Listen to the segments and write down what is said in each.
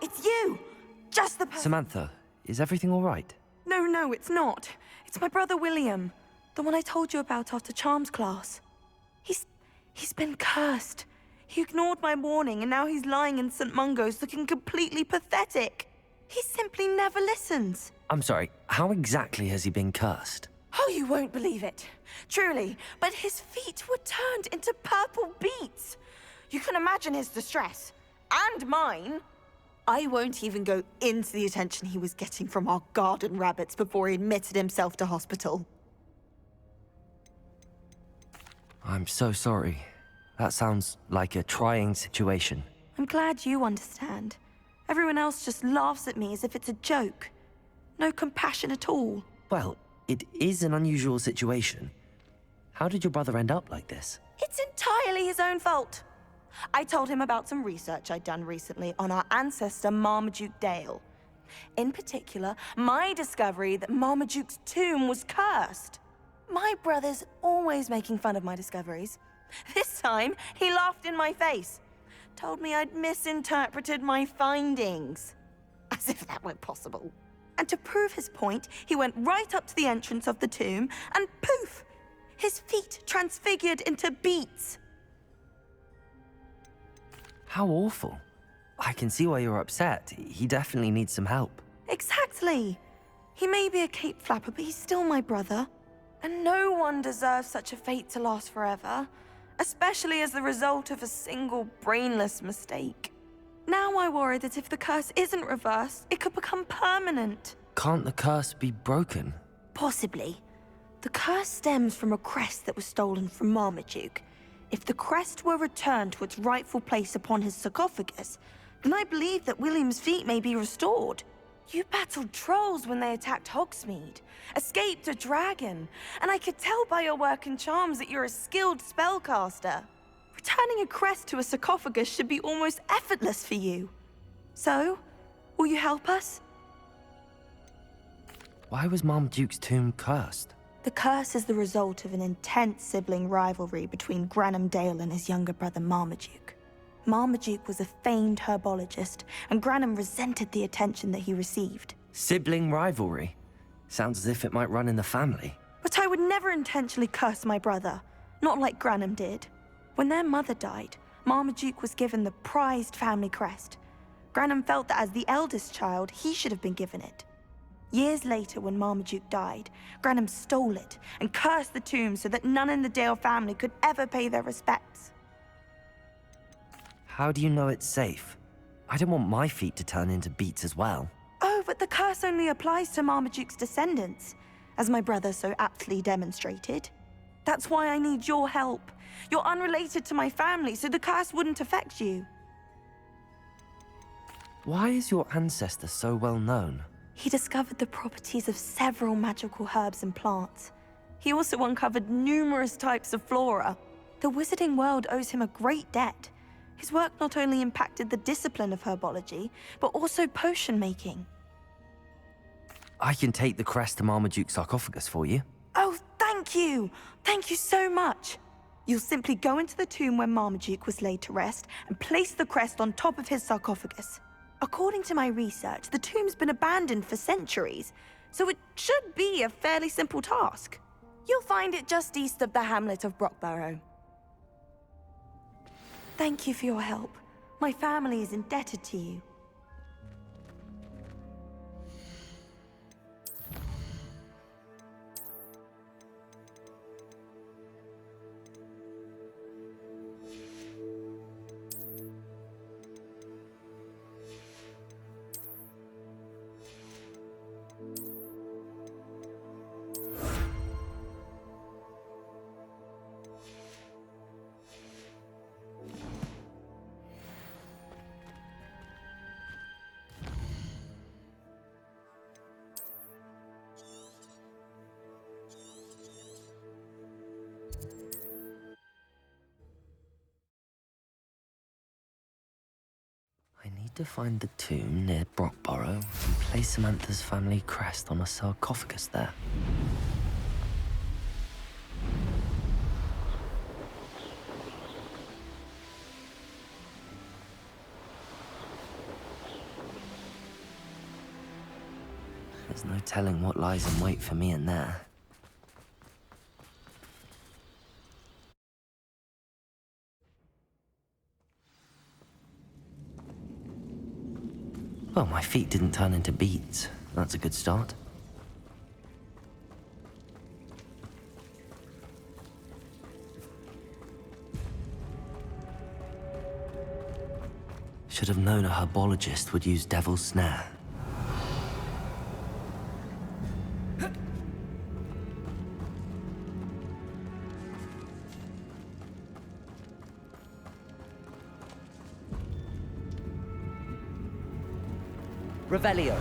it's you! Just the person. Samantha, is everything all right? No, it's not. It's my brother William. The one I told you about after Charms class. He's been cursed. He ignored my warning and now he's lying in St. Mungo's looking completely pathetic. He simply never listens. I'm sorry, how exactly has he been cursed? Oh, you won't believe it. Truly, but his feet were turned into purple beets. You can imagine his distress. And mine. I won't even go into the attention he was getting from our garden rabbits before he admitted himself to hospital. I'm so sorry. That sounds like a trying situation. I'm glad you understand. Everyone else just laughs at me as if it's a joke. No compassion at all. Well, it is an unusual situation. How did your brother end up like this? It's entirely his own fault. I told him about some research I'd done recently on our ancestor Marmaduke Dale. In particular, my discovery that Marmaduke's tomb was cursed. My brother's always making fun of my discoveries. This time, he laughed in my face. Told me I'd misinterpreted my findings. As if that were possible. And to prove his point, he went right up to the entrance of the tomb and poof! His feet transfigured into beets. How awful. I can see why you're upset. He definitely needs some help. Exactly. He may be a cape flapper, but he's still my brother. And no one deserves such a fate to last forever, especially as the result of a single brainless mistake. Now I worry that if the curse isn't reversed, it could become permanent. Can't the curse be broken? Possibly. The curse stems from a crest that was stolen from Marmaduke. If the crest were returned to its rightful place upon his sarcophagus, then I believe that William's feet may be restored. You battled trolls when they attacked Hogsmeade, escaped a dragon, and I could tell by your work in charms that you're a skilled spellcaster. Returning a crest to a sarcophagus should be almost effortless for you. So, will you help us? Why was Marmaduke's tomb cursed? The curse is the result of an intense sibling rivalry between Granham Dale and his younger brother Marmaduke. Marmaduke was a famed herbologist, and Granham resented the attention that he received. Sibling rivalry? Sounds as if it might run in the family. But I would never intentionally curse my brother, not like Granham did. When their mother died, Marmaduke was given the prized family crest. Granham felt that as the eldest child, he should have been given it. Years later, when Marmaduke died, Granham stole it and cursed the tomb so that none in the Dale family could ever pay their respects. How do you know it's safe? I don't want my feet to turn into beets as well. Oh, but the curse only applies to Marmaduke's descendants, as my brother so aptly demonstrated. That's why I need your help. You're unrelated to my family, so the curse wouldn't affect you. Why is your ancestor so well known? He discovered the properties of several magical herbs and plants. He also uncovered numerous types of flora. The wizarding world owes him a great debt. His work not only impacted the discipline of herbology, but also potion making. I can take the crest to Marmaduke's sarcophagus for you. Oh, thank you! Thank you so much! You'll simply go into the tomb where Marmaduke was laid to rest and place the crest on top of his sarcophagus. According to my research, the tomb's been abandoned for centuries, so it should be a fairly simple task. You'll find it just east of the hamlet of Brockborough. Thank you for your help. My family is indebted to you. I need to find the tomb near Brockborough and place Samantha's family crest on a sarcophagus there. There's no telling what lies in wait for me in there. Well, my feet didn't turn into beads. That's a good start. Should have known a herbologist would use Devil's Snare. Revelio.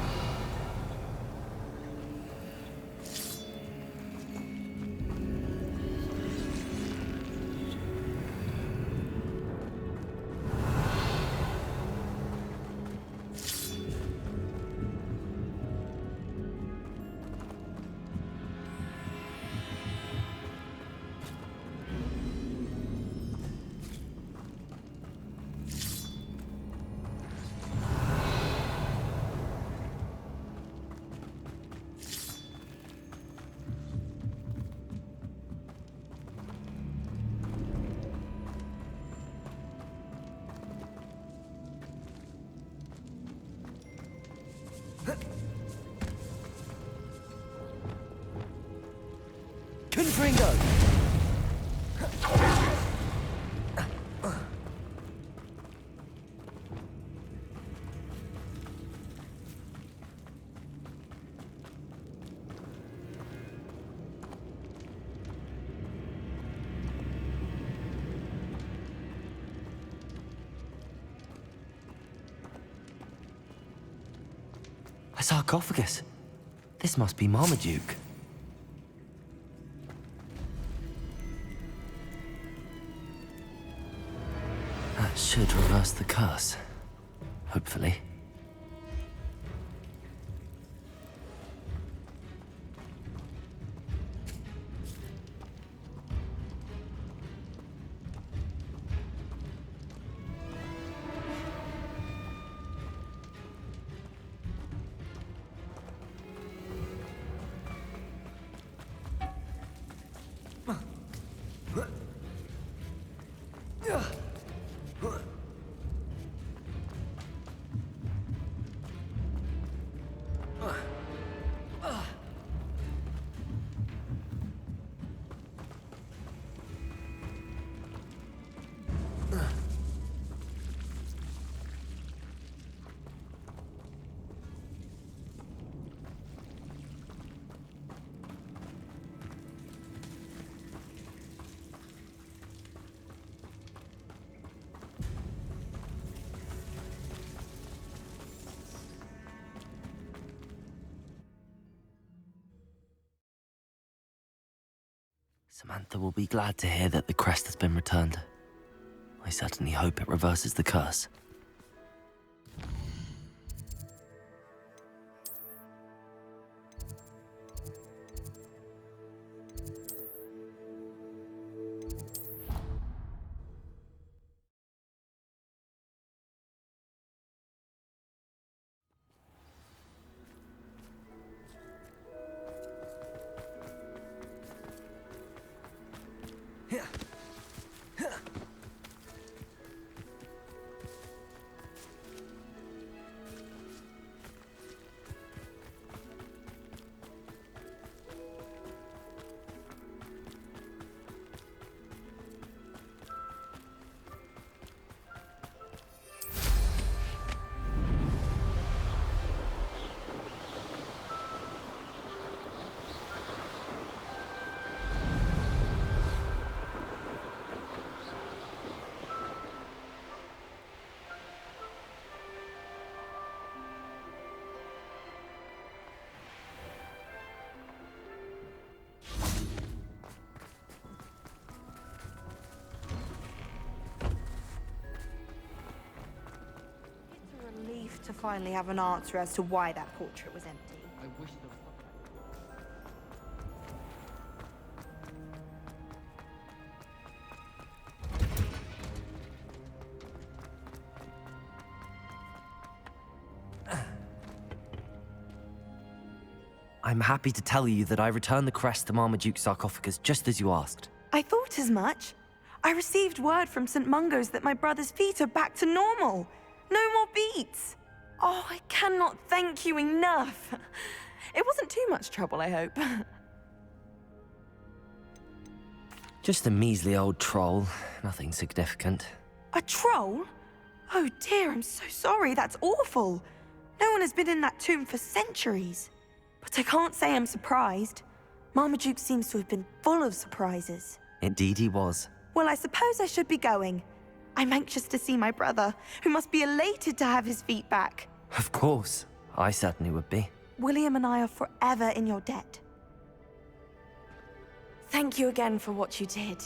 Confringo! A sarcophagus. This must be Marmaduke. That should reverse the curse. Hopefully. Samantha will be glad to hear that the crest has been returned. I certainly hope it reverses the curse. To finally have an answer as to why that portrait was empty. I wish I'm happy to tell you that I returned the crest to Marmaduke's sarcophagus just as you asked. I thought as much. I received word from St. Mungo's that my brother's feet are back to normal. No more beats. Oh, I cannot thank you enough. It wasn't too much trouble, I hope. Just a measly old troll, nothing significant. A troll? Oh dear, I'm so sorry, that's awful. No one has been in that tomb for centuries. But I can't say I'm surprised. Marmaduke seems to have been full of surprises. Indeed he was. Well, I suppose I should be going. I'm anxious to see my brother, who must be elated to have his feet back. Of course, I certainly would be. William and I are forever in your debt. Thank you again for what you did.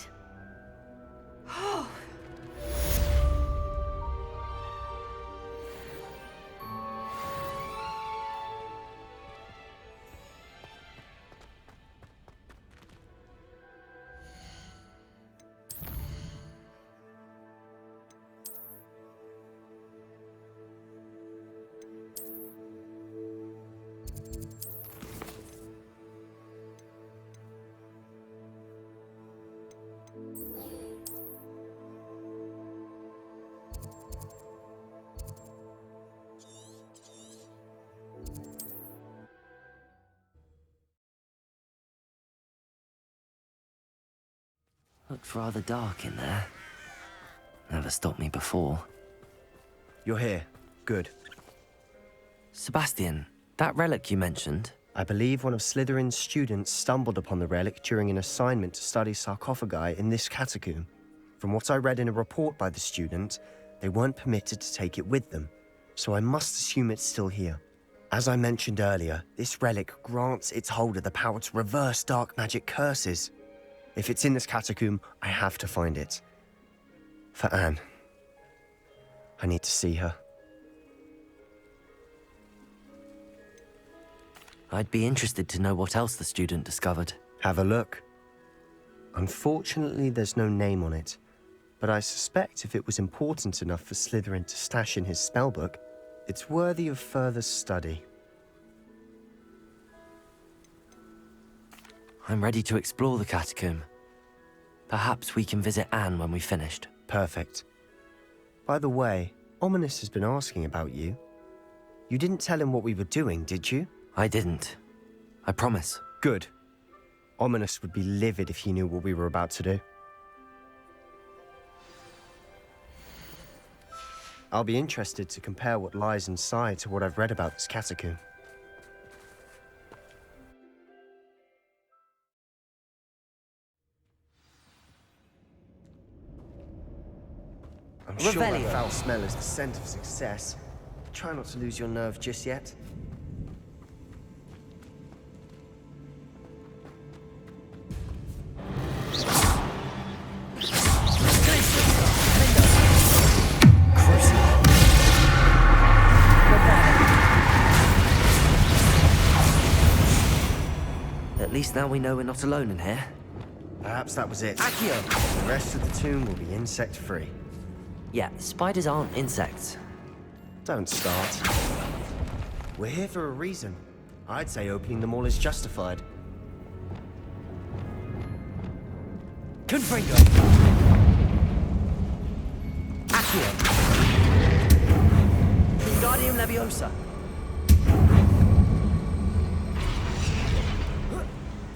Looked rather dark in there. Never stopped me before. You're here. Good. Sebastian, that relic you mentioned, I believe one of Slytherin's students stumbled upon the relic during an assignment to study sarcophagi in this catacomb. From what I read in a report by the student, they weren't permitted to take it with them, so I must assume it's still here. As I mentioned earlier, this relic grants its holder the power to reverse dark magic curses. If it's in this catacomb, I have to find it. For Anne. I need to see her. I'd be interested to know what else the student discovered. Have a look. Unfortunately, there's no name on it, but I suspect if it was important enough for Slytherin to stash in his spellbook, it's worthy of further study. I'm ready to explore the catacomb. Perhaps we can visit Anne when we've finished. Perfect. By the way, Ominous has been asking about you. You didn't tell him what we were doing, did you? I didn't. I promise. Good. Ominous would be livid if he knew what we were about to do. I'll be interested to compare what lies inside to what I've read about this catacomb. I'm sure that Revelio. foul smell is the scent of success. Try not to lose your nerve just yet. At least now we know we're not alone in here. Perhaps that was it. Accio. The rest of the tomb will be insect-free. Yeah, spiders aren't insects. Don't start. We're here for a reason. I'd say opening them all is justified. Confringo. Accio. Wingardium Leviosa.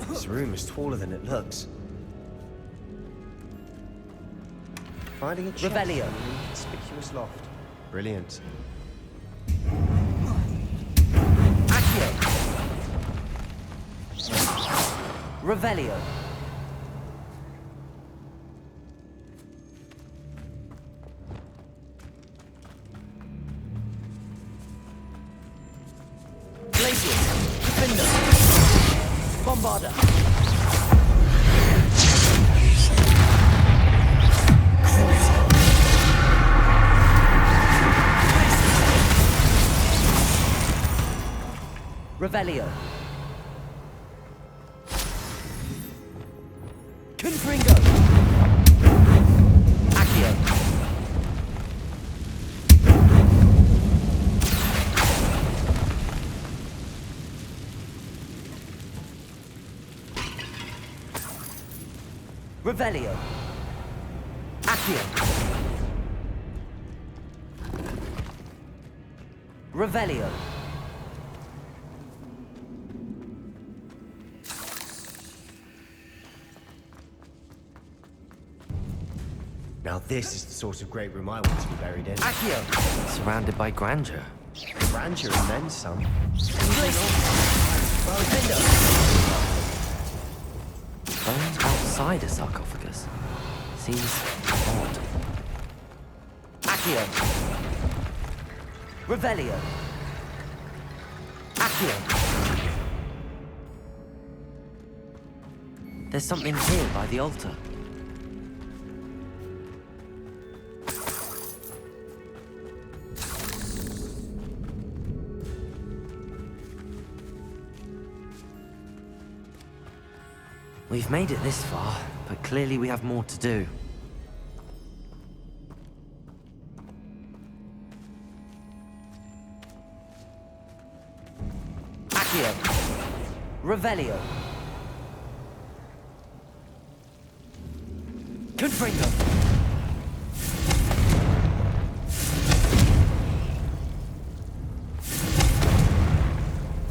This room is taller than it looks. Finding a chest Revelio. in an inconspicuous loft. Brilliant. Accio. Revelio. Glacius. Defender. Bombarda. Revelio. Confringo. Accio. Revelio. Accio. Revelio. Now this is the sort of great room I want to be buried in. Accio. Surrounded by grandeur. Grandeur and then some. Bones outside a sarcophagus. Seems odd. Accio. Revelio. Accio. There's something here by the altar. We've made it this far, but clearly we have more to do. Accio. Revelio. Confringo.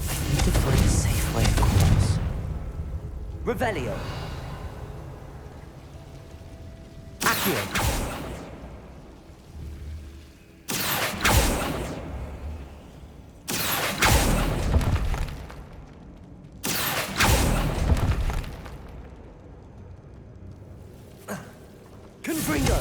I need to find a safe way across. Revelio. Accio. Confringo.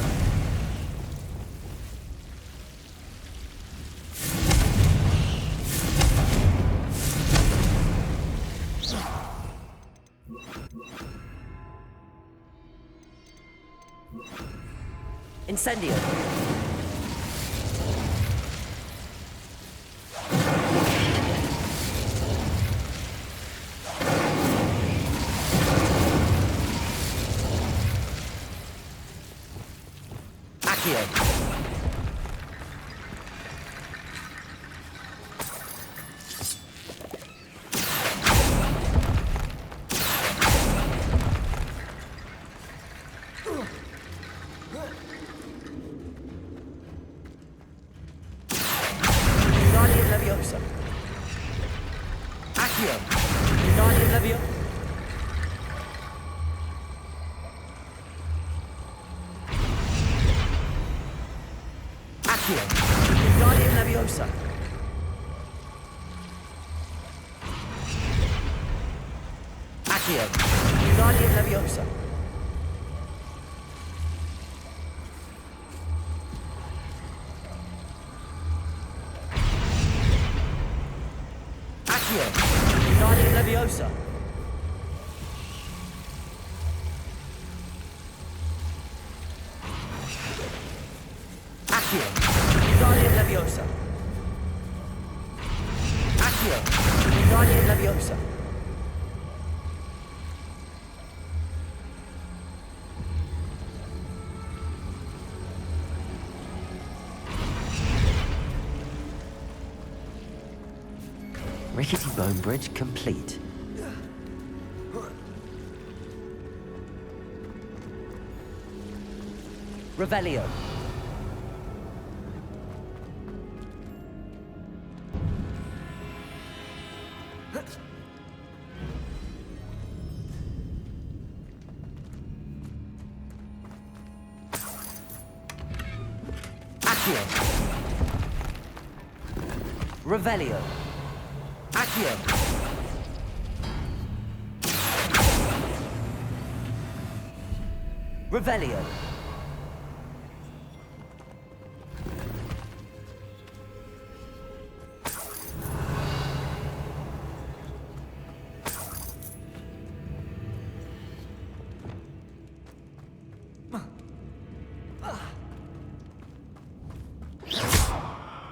Incendio. Accio. Guardian Leviosa. Accio. Guardian Levio. Accio. Guardian Leviosa. Accio. Guardian Leviosa. Accio. Guardian Leviosa. Accio. Guardian Leviosa. Accio. Guardian Leviosa. Rickety bone bridge complete. Revelio. Accio. Revelio. Accio. Revelio.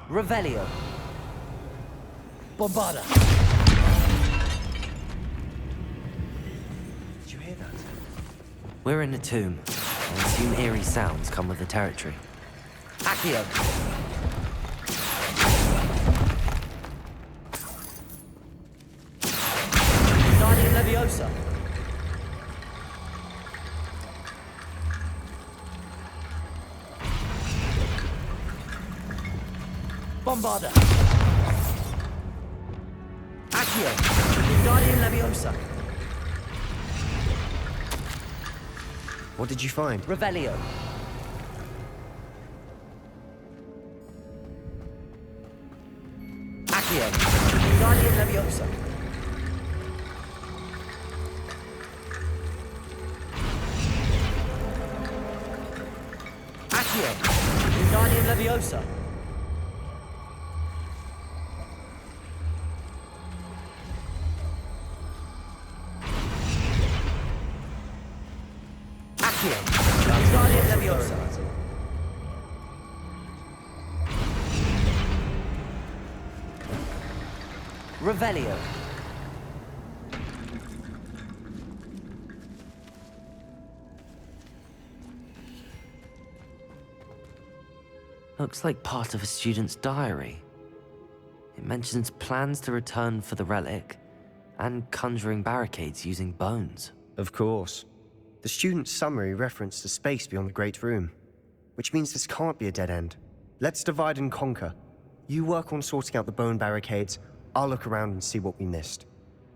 Revelio. Bombarda. Did you hear that? We're in a tomb. I assume eerie sounds come with the territory. Accio. Guardian Leviosa. Bombarder. Accio. Guardian Leviosa. What did you find? Revelio. Accio. Guardian Leviosa. Accio. Guardian Leviosa. Accio. Guardian Leviosa. Revelio. Looks like part of a student's diary. It mentions plans to return for the relic and conjuring barricades using bones. Of course. The student's summary referenced a space beyond the Great Room, which means this can't be a dead end. Let's divide and conquer. You work on sorting out the bone barricades, I'll look around and see what we missed.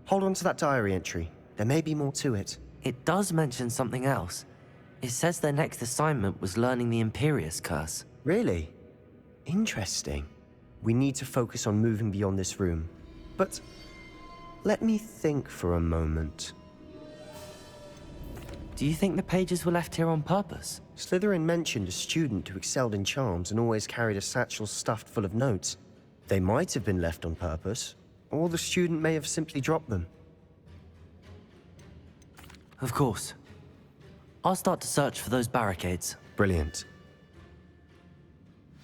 Hold on to that diary entry. There may be more to it. It does mention something else. It says their next assignment was learning the Imperius Curse. Really? Interesting. We need to focus on moving beyond this room. But let me think for a moment. Do you think the pages were left here on purpose? Slytherin mentioned a student who excelled in charms and always carried a satchel stuffed full of notes. They might have been left on purpose, or the student may have simply dropped them. Of course. I'll start to search for those barricades. Brilliant.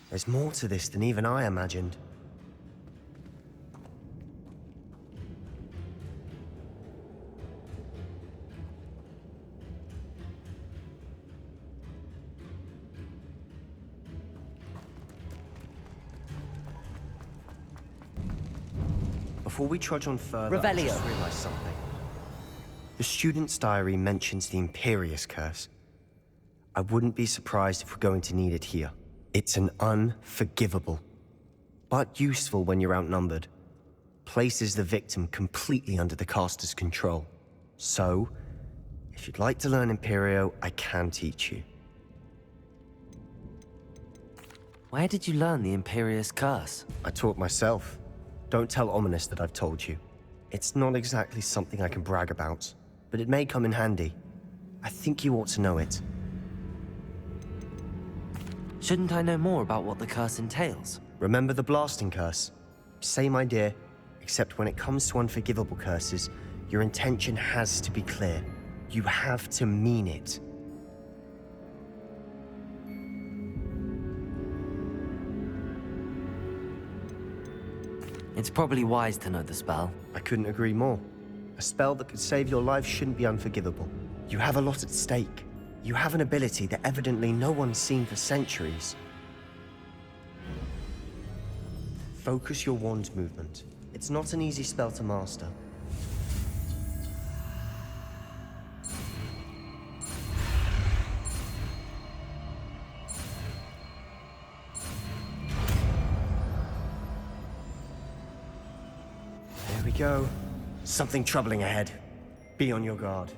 There's more to this than even I imagined. Before we trudge on further, I Revelio. just realized something. The student's diary mentions the Imperius Curse. I wouldn't be surprised if we're going to need it here. It's an unforgivable, but useful when you're outnumbered. Places the victim completely under the caster's control. So, if you'd like to learn Imperio, I can teach you. Where did you learn the Imperius Curse? I taught myself. Don't tell Ominous that I've told you. It's not exactly something I can brag about, but it may come in handy. I think you ought to know it. Shouldn't I know more about what the curse entails? Remember the blasting curse? Same idea, except when it comes to unforgivable curses, your intention has to be clear. You have to mean it. It's probably wise to know the spell. I couldn't agree more. A spell that could save your life shouldn't be unforgivable. You have a lot at stake. You have an ability that evidently no one's seen for centuries. Focus your wand movement. It's not an easy spell to master. There we go. Something troubling ahead. Be on your guard.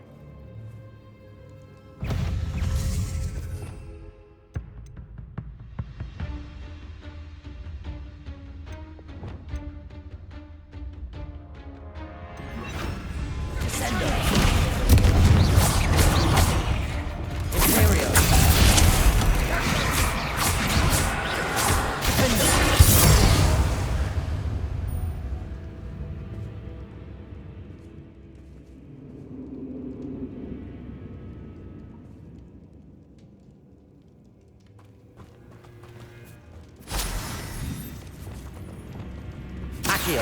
Accio.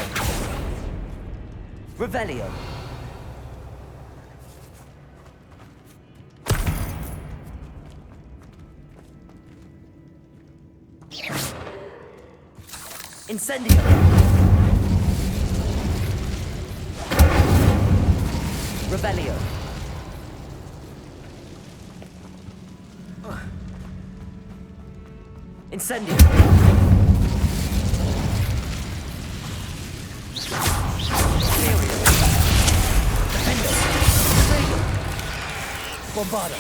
Revelio. Incendio. Revelio. Incendio. Bombarda.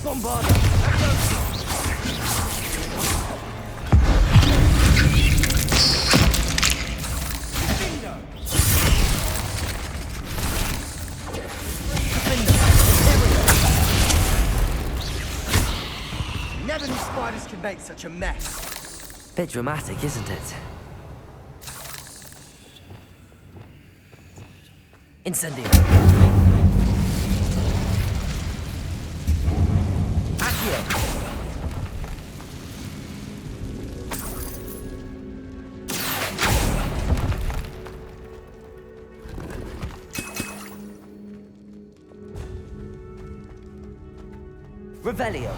Bombarda. Never knew spiders could make such a mess. Bit dramatic, isn't it? Incendio. Accio. Revelio.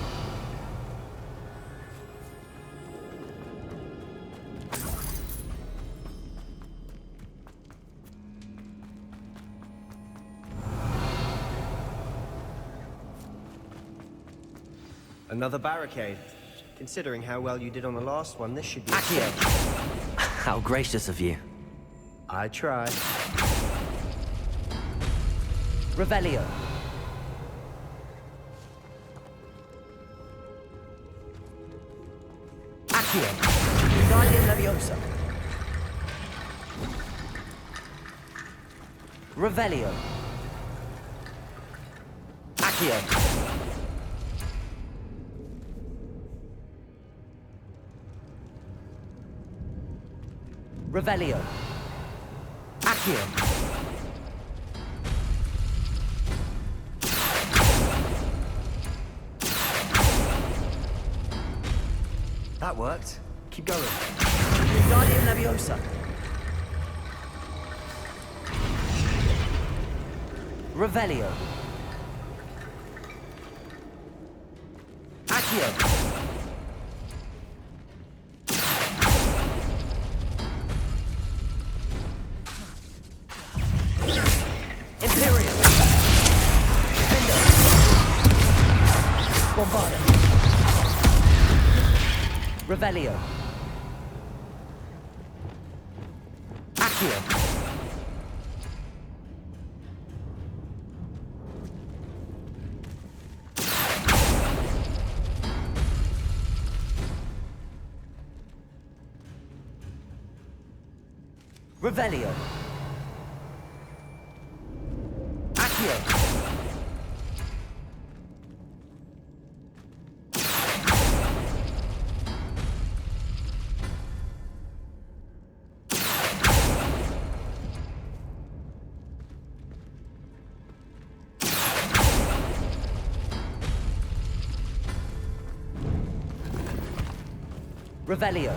Another barricade. Considering how well you did on the last one, this should be... Accio. How gracious of you. I tried. Revelio. Accio. Guardian Leviosa. Revelio. Accio. Revelio. Accio. That worked. Keep going. Guardian Leviosa. Revelio. Accio. Imperial. Defendo. Bombarda. Revelio. Accio. Revelio. Accio. Revelio.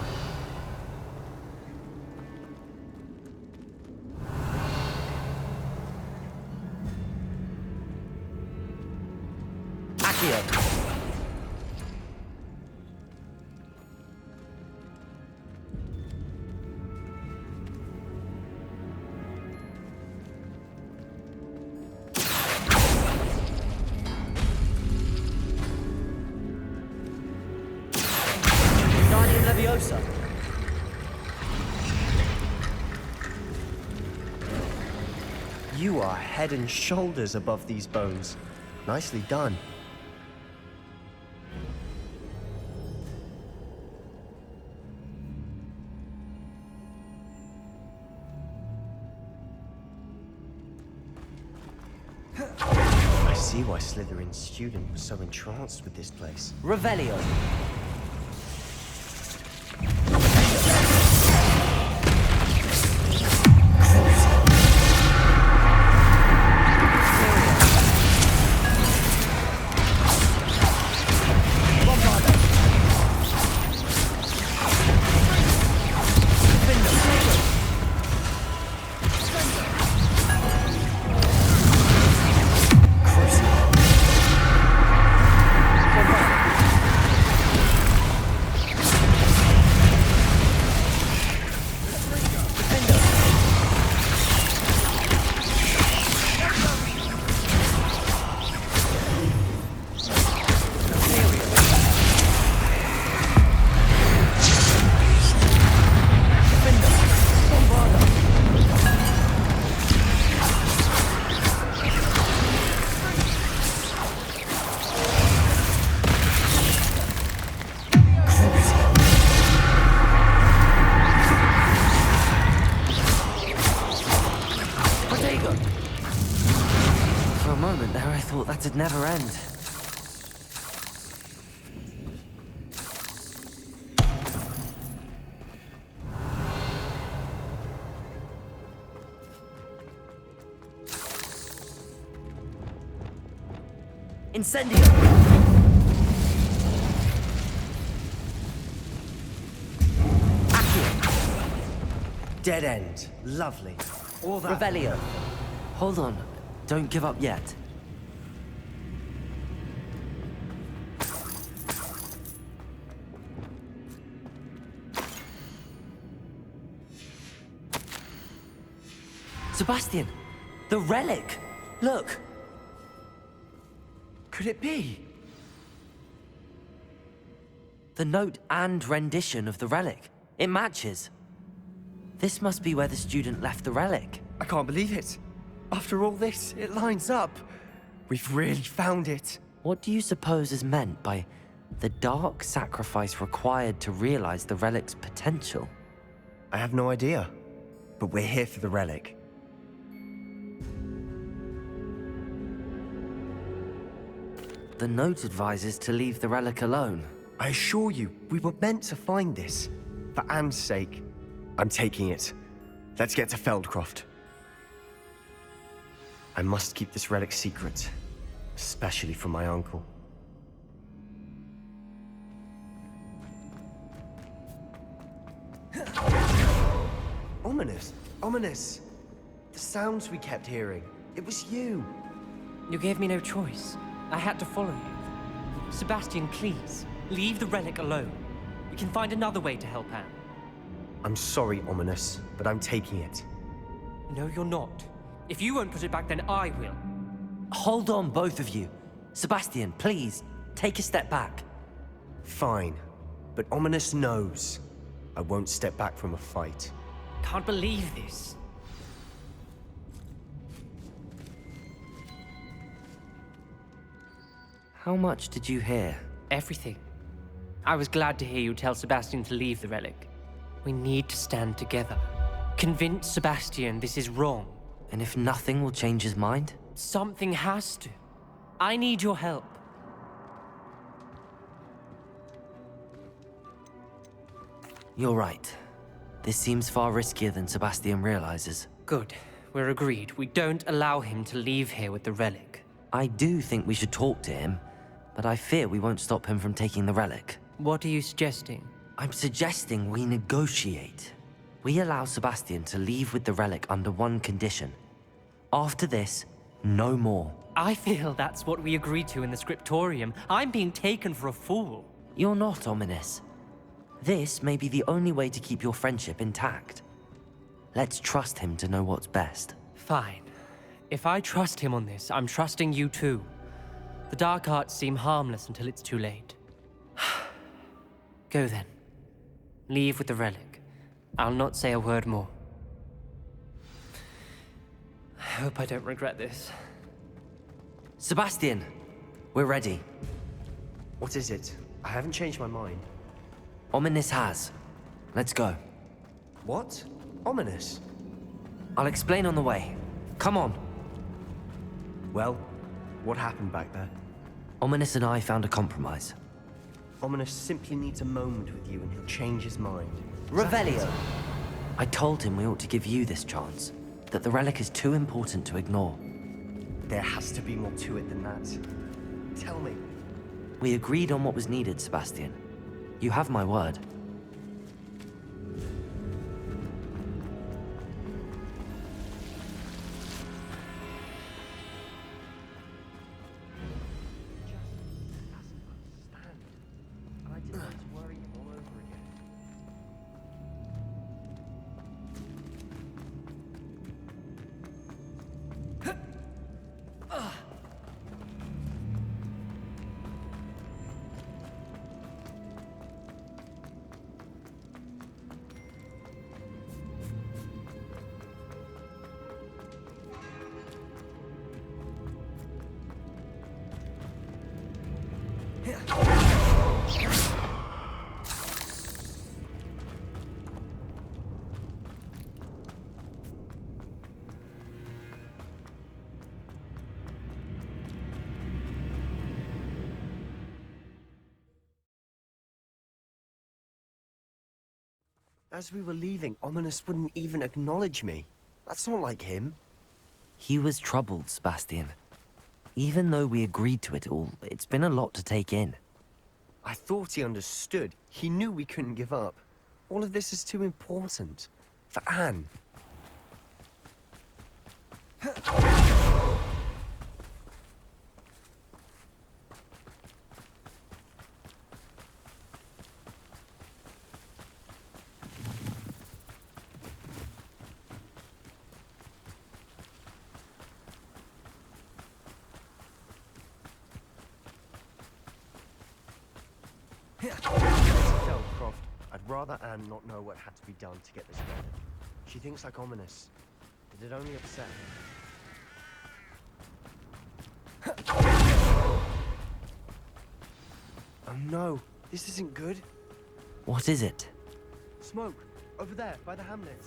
Accio. Guardian Leviosa. You are head and shoulders above these bones. Nicely done. I see why Slytherin's student was so entranced with this place. Revelio. thought that'd never end. Incendio! Dead end. Lovely. All that. Revelio. Hold on. Don't give up yet. Sebastian! The relic! Look! Could it be? The note and rendition of the relic. It matches. This must be where the student left the relic. I can't believe it. After all this, it lines up. We've really found it. What do you suppose is meant by the dark sacrifice required to realize the relic's potential? I have no idea. But we're here for the relic. The note advises to leave the relic alone. I assure you, we were meant to find this. For Anne's sake. I'm taking it. Let's get to Feldcroft. I must keep this relic secret. Especially from my uncle. Ominous! Ominous! The sounds we kept hearing. It was you. You gave me no choice. I had to follow you. Sebastian, please, leave the relic alone. We can find another way to help Anne. I'm sorry, Ominous, but I'm taking it. No, you're not. If you won't put it back, then I will. Hold on, both of you. Sebastian, please, take a step back. Fine, but Ominous knows. I won't step back from a fight. Can't believe this. How much did you hear? Everything. I was glad to hear you tell Sebastian to leave the relic. We need to stand together. Convince Sebastian this is wrong. And if nothing will change his mind? Something has to. I need your help. You're right. This seems far riskier than Sebastian realizes. Good. We're agreed. We don't allow him to leave here with the relic. I do think we should talk to him, but I fear we won't stop him from taking the relic. What are you suggesting? I'm suggesting we negotiate. We allow Sebastian to leave with the relic under one condition. After this, no more. I feel that's what we agreed to in the scriptorium. I'm being taken for a fool. You're not, Ominous. This may be the only way to keep your friendship intact. Let's trust him to know what's best. Fine. If I trust him on this, I'm trusting you too. The dark arts seem harmless until it's too late. Go then. Leave with the relic. I'll not say a word more. I hope I don't regret this. Sebastian, we're ready. What is it? I haven't changed my mind. Ominous has. Let's go. What? Ominous? I'll explain on the way. Come on. Well, what happened back there? Ominous and I found a compromise. Ominous simply needs a moment with you and he'll change his mind. Revelio. I told him we ought to give you this chance, that the relic is too important to ignore. There has to be more to it than that. Tell me. We agreed on what was needed, Sebastian. You have my word. As we were leaving, Ominous wouldn't even acknowledge me. That's not like him. He was troubled, Sebastian. Even though we agreed to it all, it's been a lot to take in. I thought he understood. He knew we couldn't give up. All of this is too important. For Anne. Feldcroft, I'd rather Anne not know what had to be done to get this done. She thinks like Ominous. Did it only upset her? Oh no, this isn't good. What is it? Smoke, over there, by the hamlet.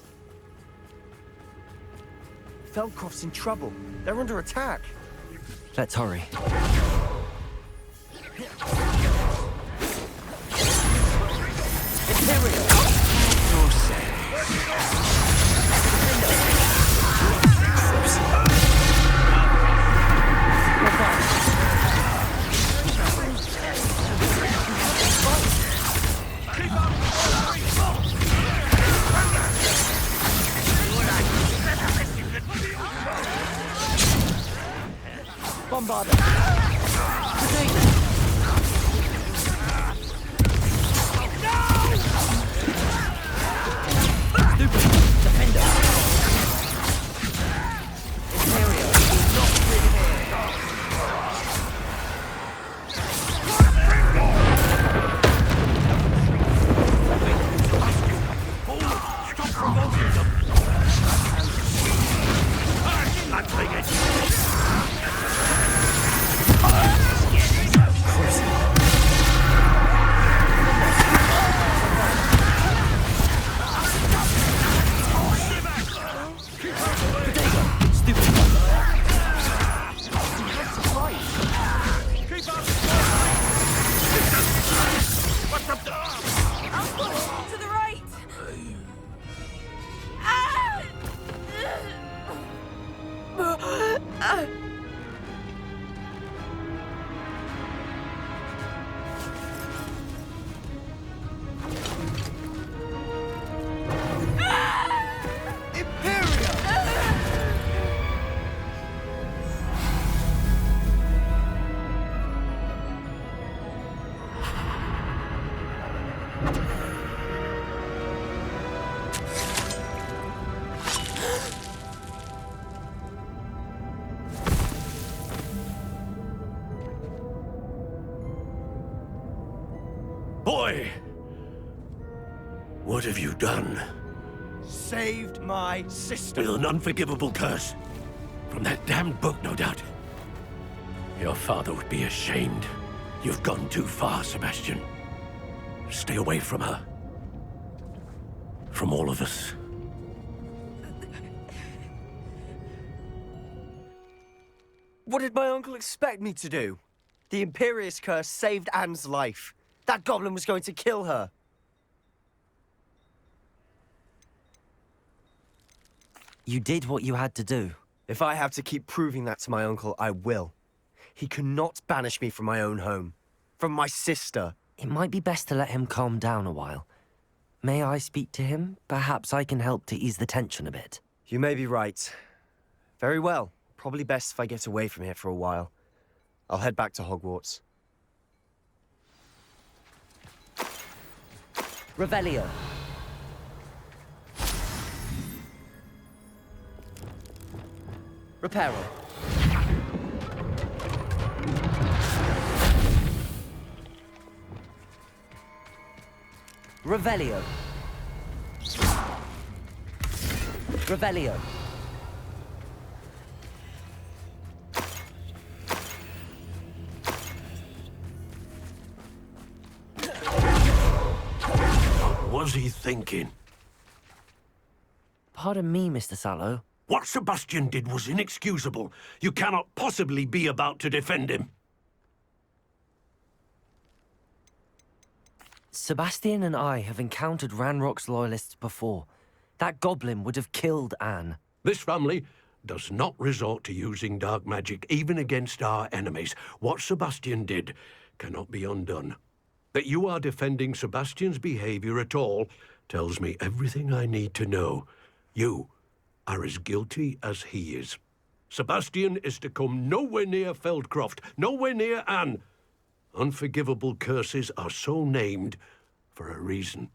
Feldcroft's in trouble. They're under attack. Let's hurry. Bombard. To the right! Ah! Boy! What have you done? Saved my sister. With an unforgivable curse. From that damned book, no doubt. Your father would be ashamed. You've gone too far, Sebastian. Stay away from her. From all of us. What did my uncle expect me to do? The Imperious curse saved Anne's life. That goblin was going to kill her. You did what you had to do. If I have to keep proving that to my uncle, I will. He cannot banish me from my own home. From my sister. It might be best to let him calm down a while. May I speak to him? Perhaps I can help to ease the tension a bit. You may be right. Very well. Probably best if I get away from here for a while. I'll head back to Hogwarts. Revelio. Reparo. Revelio. Revelio. What was he thinking? Pardon me, Mr. Sallow. What Sebastian did was inexcusable. You cannot possibly be about to defend him. Sebastian and I have encountered Ranrock's loyalists before. That goblin would have killed Anne. This family does not resort to using dark magic even against our enemies. What Sebastian did cannot be undone. That you are defending Sebastian's behavior at all tells me everything I need to know. You are as guilty as he is. Sebastian is to come nowhere near Feldcroft, nowhere near Anne. Unforgivable curses are so named for a reason.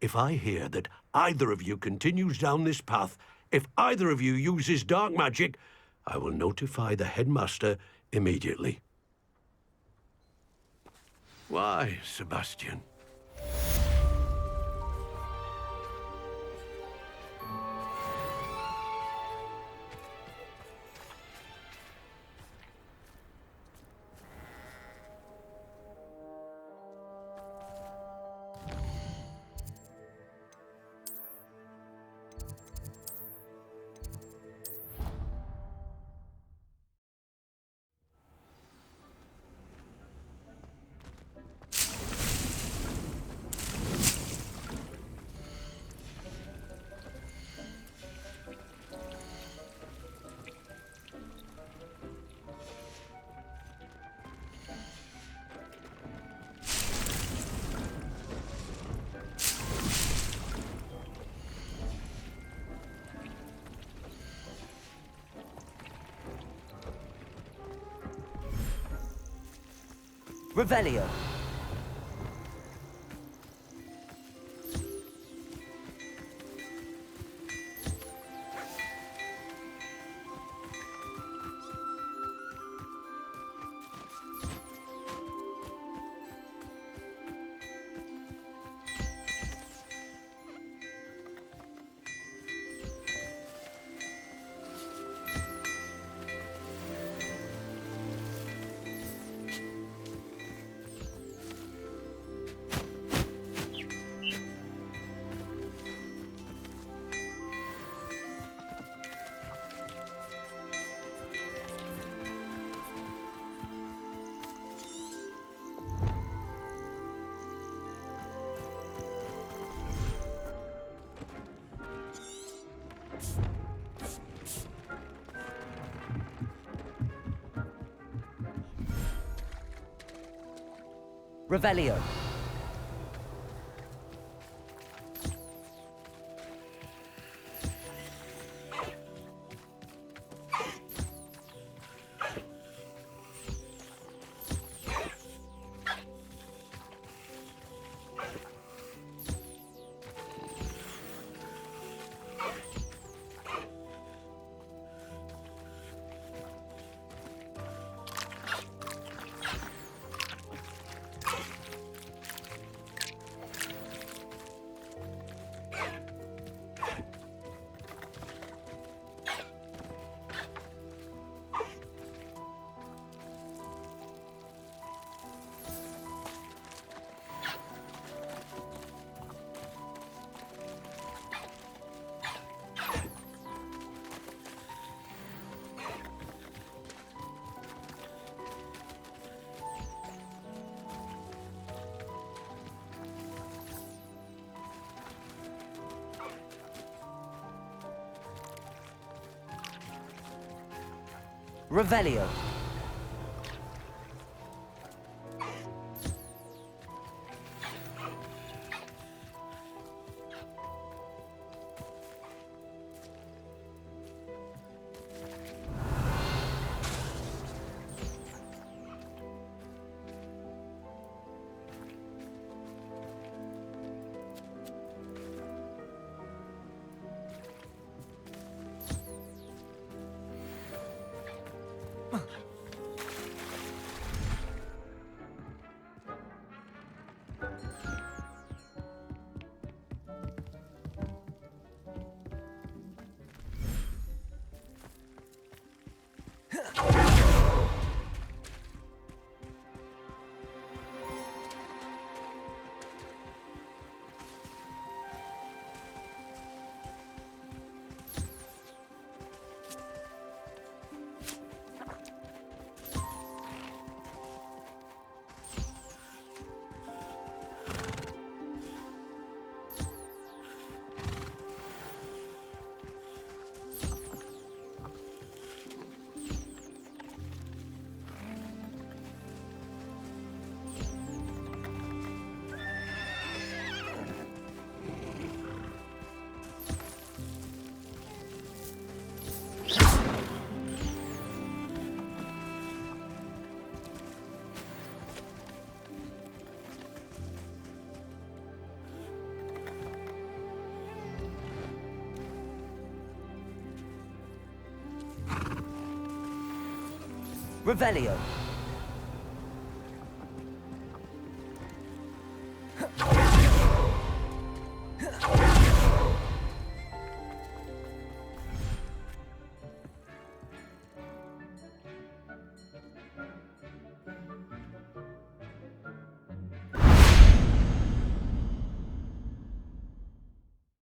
If I hear that either of you continues down this path, if either of you uses dark magic, I will notify the headmaster immediately. Why, Sebastian? Revelio. Revelio. Revelio. Revelio.